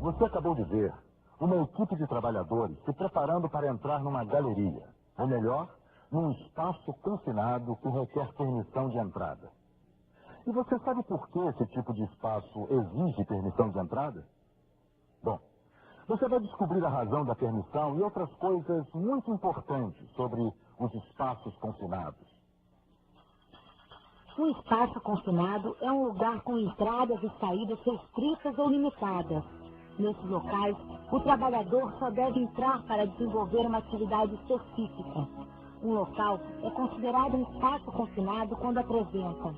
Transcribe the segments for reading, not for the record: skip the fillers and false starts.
Você acabou de ver uma equipe de trabalhadores se preparando para entrar numa galeria, ou melhor, num espaço confinado que requer permissão de entrada. E você sabe por que esse tipo de espaço exige permissão de entrada? Bom, você vai descobrir a razão da permissão e outras coisas muito importantes sobre os espaços confinados. Um espaço confinado é um lugar com entradas e saídas restritas ou limitadas. Nesses locais, o trabalhador só deve entrar para desenvolver uma atividade específica. Um local é considerado um espaço confinado quando apresenta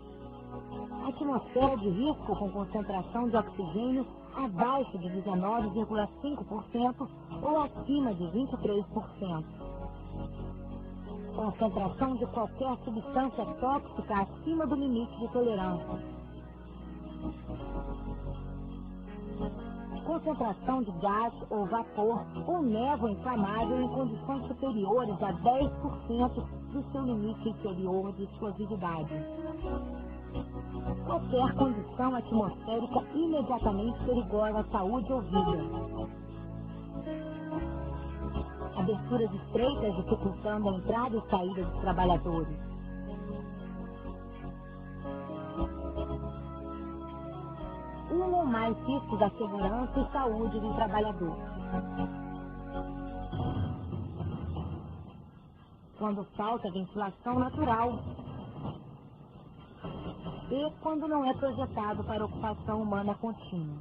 atmosfera de risco com concentração de oxigênio abaixo de 19,5% ou acima de 23%. Concentração de qualquer substância tóxica acima do limite de tolerância. Concentração de gás ou vapor ou névoa inflamável em condições superiores a 10% do seu limite inferior de explosividade. Qualquer condição atmosférica imediatamente perigosa à saúde ou vida. Aberturas estreitas dificultando a entrada e saída dos trabalhadores. Um ou mais riscos da segurança e saúde do trabalhador. Quando falta ventilação natural e quando não é projetado para ocupação humana contínua.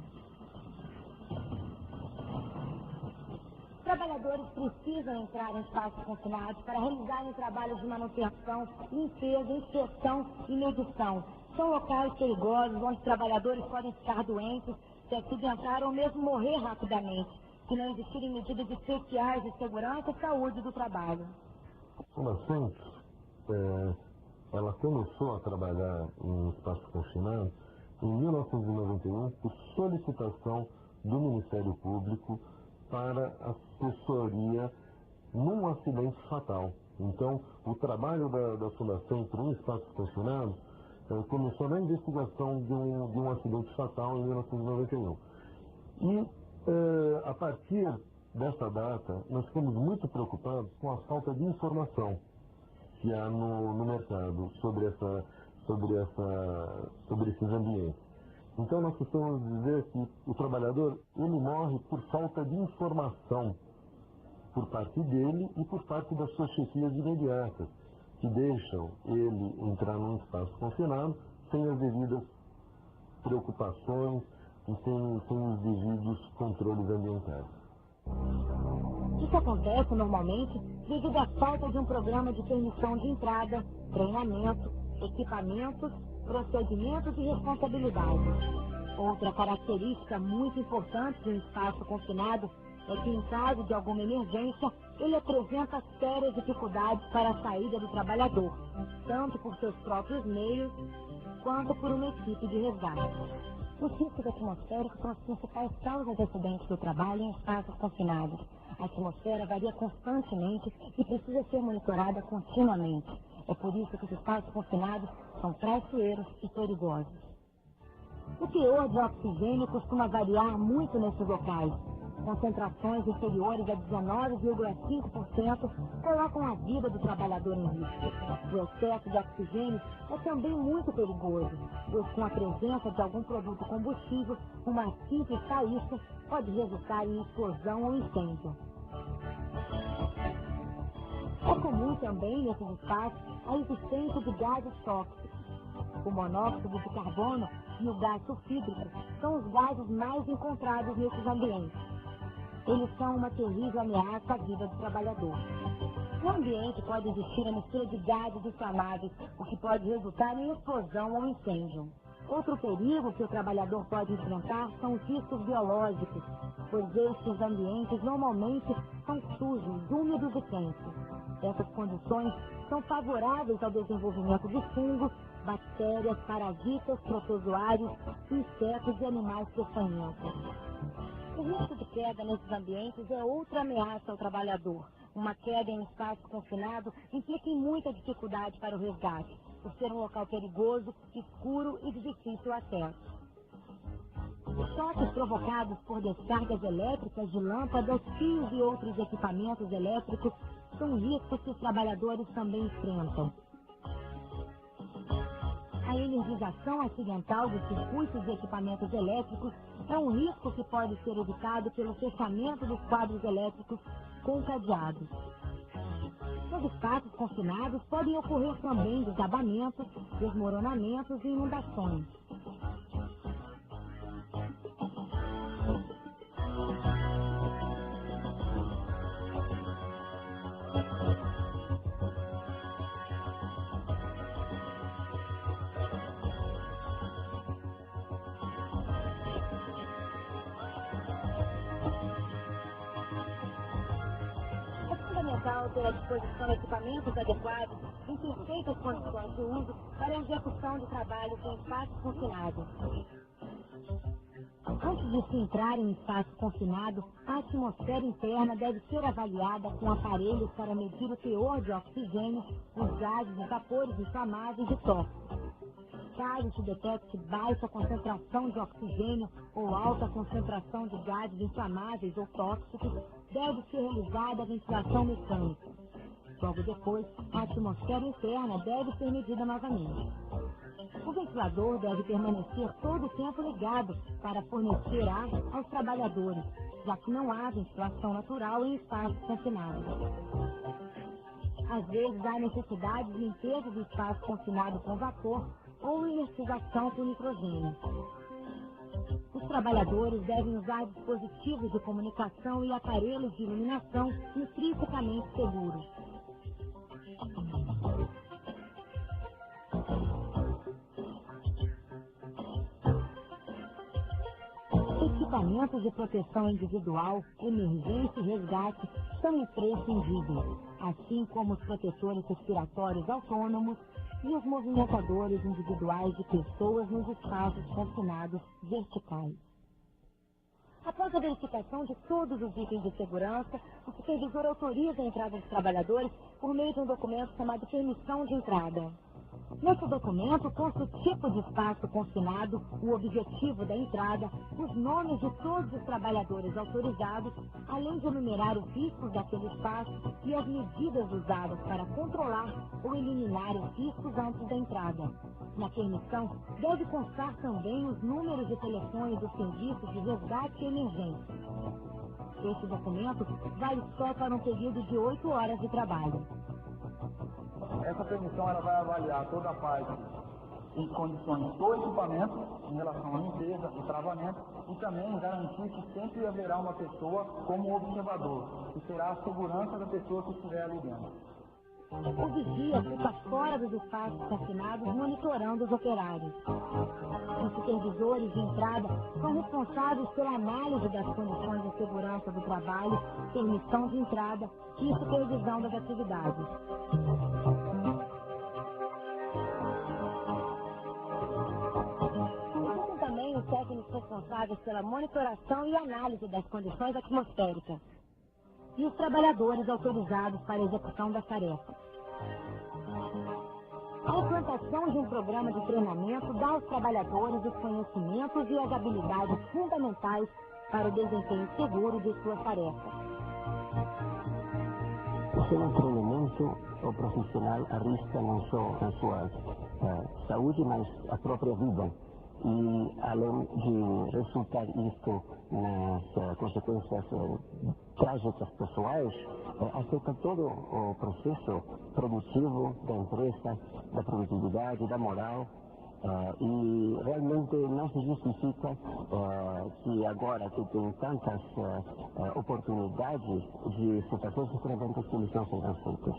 Trabalhadores precisam entrar em espaços confinados para realizarem trabalhos de manutenção, limpeza, inspeção e medição. São locais perigosos onde trabalhadores podem ficar doentes, se acidentar ou mesmo morrer rapidamente, se não existirem medidas especiais de segurança e saúde do trabalho. A Centro, ela começou a trabalhar em espaço confinado em 1991 por solicitação do Ministério Público para assessoria num acidente fatal. Então, o trabalho da Fundação para um espaço confinado começou na investigação de um acidente fatal em 1991. E, a partir dessa data, nós ficamos muito preocupados com a falta de informação que há no mercado sobre esses ambientes. Então, nós costumamos dizer que o trabalhador, ele morre por falta de informação por parte dele e por parte das suas chefias imediatas, que deixam ele entrar num espaço confinado sem as devidas preocupações e sem os devidos controles ambientais. Isso acontece normalmente devido à falta de um programa de permissão de entrada, treinamento, equipamentos, procedimentos e responsabilidades. Outra característica muito importante de um espaço confinado é que, em caso de alguma emergência, ele apresenta sérias dificuldades para a saída do trabalhador, tanto por seus próprios meios, quanto por uma equipe de resgate. Os riscos atmosféricos são as principais causas de acidentes do trabalho em espaços confinados. A atmosfera varia constantemente e precisa ser monitorada continuamente. É por isso que os espaços confinados são traiçoeiros e perigosos. O teor de oxigênio costuma variar muito nesses locais. Concentrações inferiores a 19,5% colocam a vida do trabalhador em risco. O excesso de oxigênio é também muito perigoso, pois com a presença de algum produto combustível, uma simples faísca pode resultar em explosão ou incêndio. É comum também nesses espaços a existência de gases tóxicos. O monóxido de carbono e o gás sulfídrico são os gases mais encontrados nesses ambientes. Eles são uma terrível ameaça à vida do trabalhador. No ambiente pode existir a mistura de gases inflamáveis, o que pode resultar em explosão ou incêndio. Outro perigo que o trabalhador pode enfrentar são os riscos biológicos, pois estes ambientes normalmente são sujos, úmidos e quentes. Essas condições são favoráveis ao desenvolvimento de fungos, bactérias, parasitas, protozoários, insetos e animais peçonhentos. O risco de queda nesses ambientes é outra ameaça ao trabalhador. Uma queda em espaço confinado implica em muita dificuldade para o resgate, por ser um local perigoso, escuro e de difícil acesso. Os choques provocados por descargas elétricas de lâmpadas, fios e outros equipamentos elétricos são riscos que os trabalhadores também enfrentam. A energização acidental dos circuitos e equipamentos elétricos é um risco que pode ser evitado pelo fechamento dos quadros elétricos com cadeados. Nos espaços confinados podem ocorrer também desabamentos, desmoronamentos e inundações. Ter à disposição equipamentos adequados em perfeitas condições de uso para a execução de trabalhos em espaços confinados. Antes de se entrar em espaço confinado, a atmosfera interna deve ser avaliada com aparelhos para medir o teor de oxigênio, os gases e vapores inflamáveis e tóxicos. Caso se detecte baixa concentração de oxigênio ou alta concentração de gases inflamáveis ou tóxicos, deve ser realizada a ventilação mecânica. Logo depois, a atmosfera interna deve ser medida novamente. O ventilador deve permanecer todo o tempo ligado para fornecer ar aos trabalhadores, já que não há ventilação natural em espaços confinados. Às vezes, há necessidade de limpeza do espaço confinado com vapor ou inertização por nitrogênio. Os trabalhadores devem usar dispositivos de comunicação e aparelhos de iluminação intrinsecamente seguros. Equipamentos de proteção individual, emergência e resgate são imprescindíveis, assim como os protetores respiratórios autônomos e os movimentadores individuais de pessoas nos espaços confinados verticais. Após a verificação de todos os itens de segurança, o supervisor autoriza a entrada dos trabalhadores por meio de um documento chamado Permissão de Entrada. Nesse documento consta o tipo de espaço confinado, o objetivo da entrada, os nomes de todos os trabalhadores autorizados, além de enumerar os riscos daquele espaço e as medidas usadas para controlar ou eliminar os riscos antes da entrada. Na permissão, deve constar também os números de telefone dos serviços de resgate e emergência. Este documento vale só para um período de 8 horas de trabalho. Essa permissão ela vai avaliar toda a parte em condições do equipamento, em relação à limpeza e travamento, e também garantir que sempre haverá uma pessoa como observador, que será a segurança da pessoa que estiver ali dentro. O vigia fica fora dos espaços confinados monitorando os operários. Os supervisores de entrada são responsáveis pela análise das condições de segurança do trabalho, permissão de entrada e supervisão das atividades. Existem também os técnicos responsáveis pela monitoração e análise das condições atmosféricas e os trabalhadores autorizados para a execução das tarefas. A implantação de um programa de treinamento dá aos trabalhadores os conhecimentos e as habilidades fundamentais para o desempenho seguro de suas tarefas. Sem um treinamento, o profissional arrisca não só a sua saúde, mas a própria vida. E, além de resultar isto nas consequências trágicas pessoais, afeta todo o processo produtivo da empresa, da produtividade, da moral, e realmente não se justifica que agora que tem tantas oportunidades de se fazer esses treinamentos que eles não sejam feitos.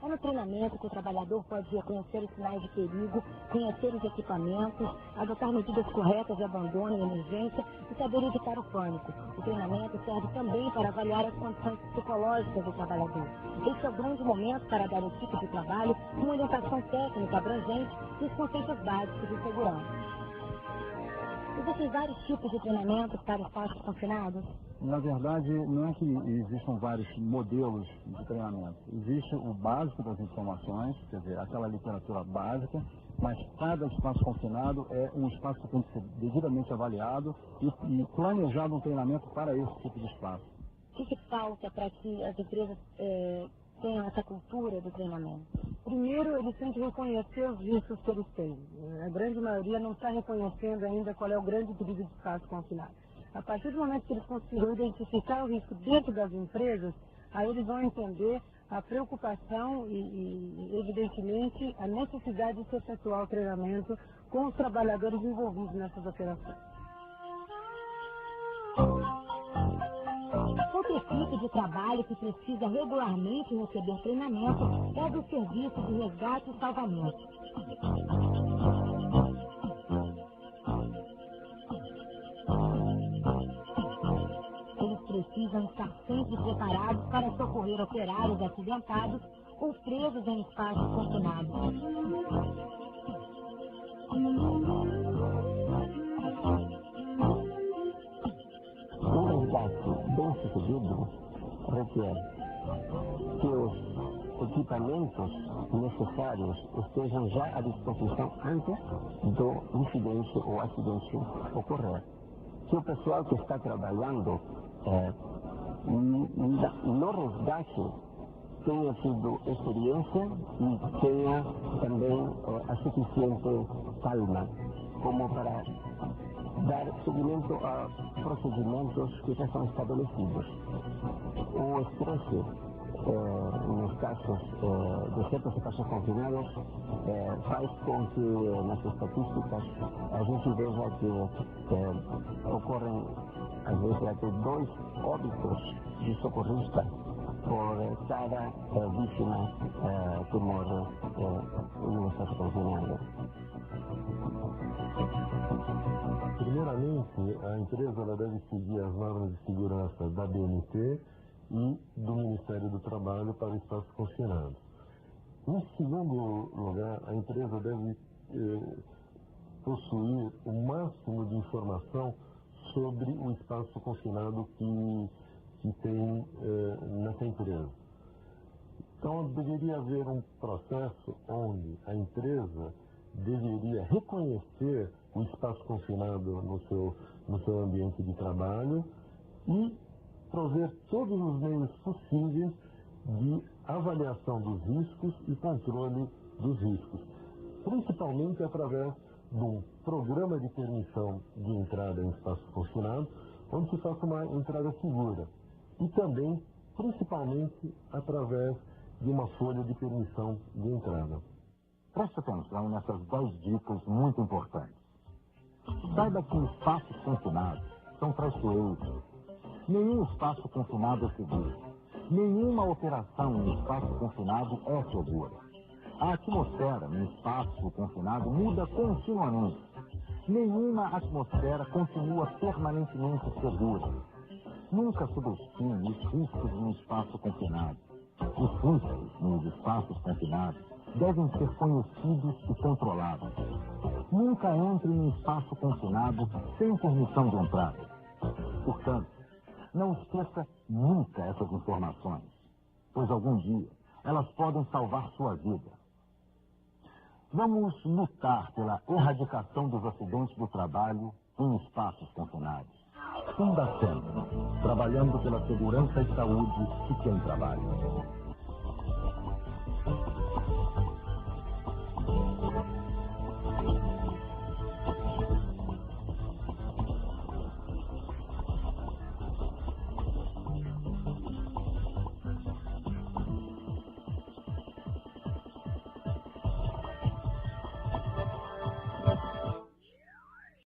É no treinamento que o trabalhador pode reconhecer os sinais de perigo, conhecer os equipamentos, adotar medidas corretas de abandono e emergência e saber evitar o pânico. O treinamento serve também para avaliar as condições psicológicas do trabalhador. Esse é o grande momento para dar ao equipe de trabalho uma orientação técnica abrangente e os conceitos básicos de segurança. Existem vários tipos de treinamento para espaços confinados? Na verdade, não é que existam vários modelos de treinamento. Existe o básico das informações, quer dizer, aquela literatura básica, mas cada espaço confinado é um espaço que tem que ser devidamente avaliado e planejado um treinamento para esse tipo de espaço. O que falta para que as empresas tenham essa cultura do treinamento? Primeiro, eles têm que reconhecer os riscos que eles têm. A grande maioria não está reconhecendo ainda qual é o grande perigo de espaço confinado. A partir do momento que eles conseguirem identificar o risco dentro das empresas, aí eles vão entender a preocupação e evidentemente, a necessidade de se efetuar o treinamento com os trabalhadores envolvidos nessas operações. Outro tipo de trabalho que precisa regularmente receber treinamento é do serviço de resgate e salvamento. Eles precisam estar sempre preparados para socorrer operários acidentados ou presos em espaços confinados. Um resgate bem sucedido requer que os equipamentos necessários estejam já à disposição antes do incidente ou acidente ocorrer. Que o pessoal que está trabalhando no resgate tenha tido experiência e tenha também a suficiente calma como para dar seguimento a procedimentos que já são estabelecidos. O estresse, nos casos de certos espaços confinados, faz com que nas estatísticas a gente veja que ocorrem, às vezes, até 2 óbitos de socorristas por cada vítima que morre em um espaço confinado. Primeiramente, a empresa ela deve seguir as normas de segurança da BNT e do Ministério do Trabalho para o espaço confinado. Em segundo lugar, a empresa deve possuir o máximo de informação sobre o espaço confinado que tem nessa empresa. Então, deveria haver um processo onde a empresa deveria reconhecer o espaço confinado no seu ambiente de trabalho e prover todos os meios possíveis de avaliação dos riscos e controle dos riscos, principalmente através de um programa de permissão de entrada em espaço confinado, onde se faça uma entrada segura, e também, principalmente, através de uma folha de permissão de entrada. Preste atenção nessas 10 dicas muito importantes. Saiba que espaços confinados são traiçoeiros. Nenhum espaço confinado é seguro. Nenhuma operação em espaço confinado é segura. A atmosfera no espaço confinado muda continuamente. Nenhuma atmosfera continua permanentemente segura. Nunca subestime os riscos em espaço confinado. Os riscos nos espaços confinados devem ser conhecidos e controlados. Nunca entre em espaço confinado sem permissão de entrada. Portanto, não esqueça nunca essas informações, pois algum dia elas podem salvar sua vida. Vamos lutar pela erradicação dos acidentes do trabalho em espaços confinados. Fundacentro, trabalhando pela segurança e saúde de quem trabalha.